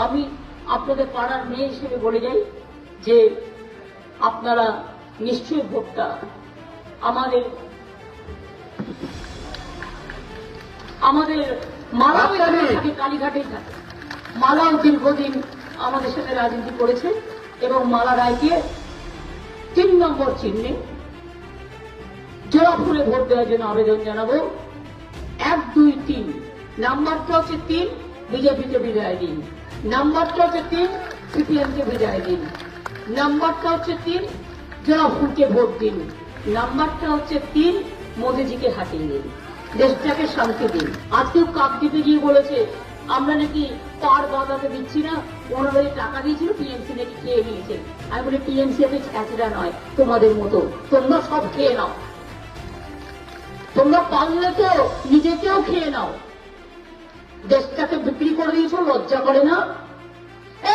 আমি আপনাদের পাড়ার মেয়ে হিসেবে বলে যাই যে আপনারা নিশ্চয়ই ভোটটা আমাদের মালাও থাকে, কালীঘাটেই থাকে। মালাও দীর্ঘদিন আমাদের সাথে রাজনীতি করেছে এবং মালা রায়কে 3 নম্বর চিহ্নে জোড়া ফুলে ভোট দেওয়ার জন্য আবেদন জানাবো। 1, 2, 3 নাম্বারটা হচ্ছে 3, বিজেপিকে বিদায় দিন। নাম্বারটা হচ্ছে 3, সিপিএমকে বিদায় দিন। নাম্বারটা হচ্ছে 3, জোড়া ফুলকে ভোট দিন। নাম্বারটা হচ্ছে 3, মোদিজিকে হাটিয়ে দিন, দেশটাকে শান্তি দিন। আজকেও কাপ দিতে গিয়ে বলেছে আমরা নাকি পার বাঁধাতে দিচ্ছি না, ওনারা টাকা দিয়েছিল টিএমসি নাকি খেয়ে নিয়েছে। আমি বলি টিএমসি আমি ছ্যাঁচড়া নয় তোমাদের মতো, তোমরা সব খেয়ে নাও, তোমরা পারলে তো নিজেকেও খেয়ে নাও। দেশটাকে বিক্রি করে দিয়েছ, লজ্জা করে না?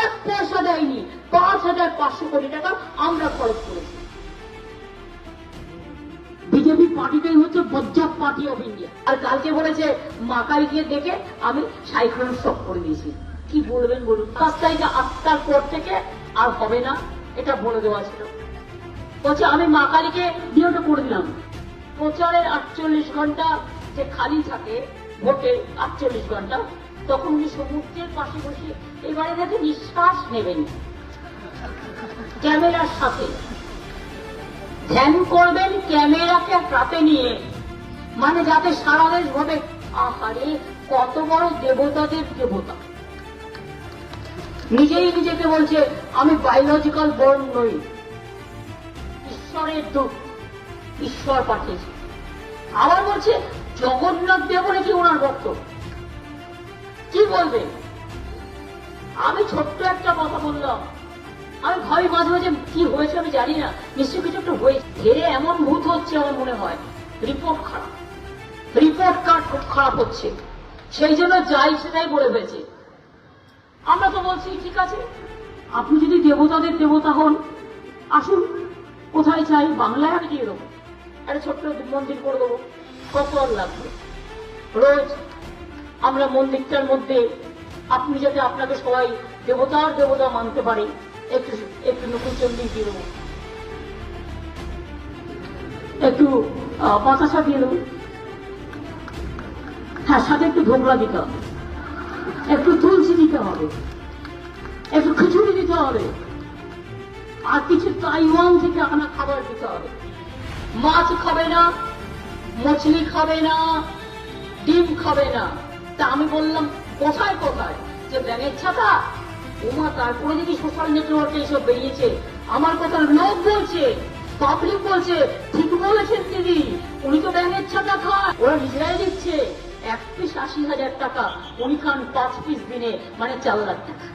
1 পয়সা দেয়নি, 5,500 কোটি টাকা আমরা খরচ করেছি। বিজেপি পার্টিটাই হচ্ছে বজ্জাত পার্টি অফ ইন্ডিয়া। আর কালকে বলেছে মাকাইকে দেখে আমি সাইক্লোন শক করে দিয়েছি। কি বলবেন বলুন? 5 তারিখে 8টার পর থেকে আর হবে না, এটা বলে দেওয়া ছিল। বলছে আমি মা কালীকে বিয়েটা করে দিলাম। প্রচারের 48 ঘন্টা যে খালি থাকে, ভোটের 48 ঘন্টা, তখন উনি সমুদ্রের পাশে বসে এবারে দেখে নিঃশ্বাস নেবেন, ক্যামেরার সাথে ধ্যান করবেন, ক্যামেরাকে হাতে নিয়ে, মানে যাতে সারা দেশ ভাবে আহারে কত বড় দেবতাদের দেবতা। নিজেই নিজেকে বলছে আমি বায়োলজিক্যাল বর্ন নই, ঈশ্বরের দূত, ঈশ্বর পাঠিয়েছে। আবার বলছে জগন্নাথ দেব নাকি ওনার ভক্ত। কি বলবেন? আমি ছোট্ট একটা কথা বললাম, আমি ভাবি মাঝে মাঝে কি হয়েছে আমি জানি না, নিশ্চয় কিছু একটা হয়েছে। ঘেরে এমন ভূত হচ্ছে আমার মনে হয় রিপোর্ট খারাপ, রিপোর্ট কার্ড খুব খারাপ হচ্ছে, সেই জন্য যাই সেটাই বলে ফেলছে। আমরা তো বলছি ঠিক আছে, আপনি যদি দেবতাদের দেবতা হন আসুন, কোথায় চাই বাংলায় আমি দিয়ে দেবো, একটা ছোট্ট মন্দির করে দেবো, কত আর লাগবে। রোজ আমরা মন্দিরটার মধ্যে আপনি যাতে আপনাকে সবাই দেবতার দেবতা মানতে পারে, একটু একটু নতুন চন্দ্রিক দিয়ে দেবো, একটু বাতাসা দিয়ে দেবো, হ্যাঁ সাথে একটু ধোকলা দিতে হবে, একটু তুলসী দিতে হবে, একটু খিচুড়ি দিতে হবে, আর কিছু তাইওয়ান থেকে আপনার খাবার দিতে হবে। মাছ খাবে না, মছলি খাবে না, ডিম খাবে না। তা আমি বললাম কোথায় কোথায়, যে ব্যাঙের ছাতা ওমা, তারপরে যদি সোশ্যাল নেটওয়ার্কে এসব বেরিয়েছে, আমার কথা লোক বলছে, পাবলিক বলছে ঠিক বলেছেন দিদি, উনি তো ব্যাঙের ছাতা খায়, ওরা নিজেরাই দিচ্ছে। 1 পিস 80,000 টাকা, উনি খান 5 পিস দিনে, মানে 4 লাখ টাকা।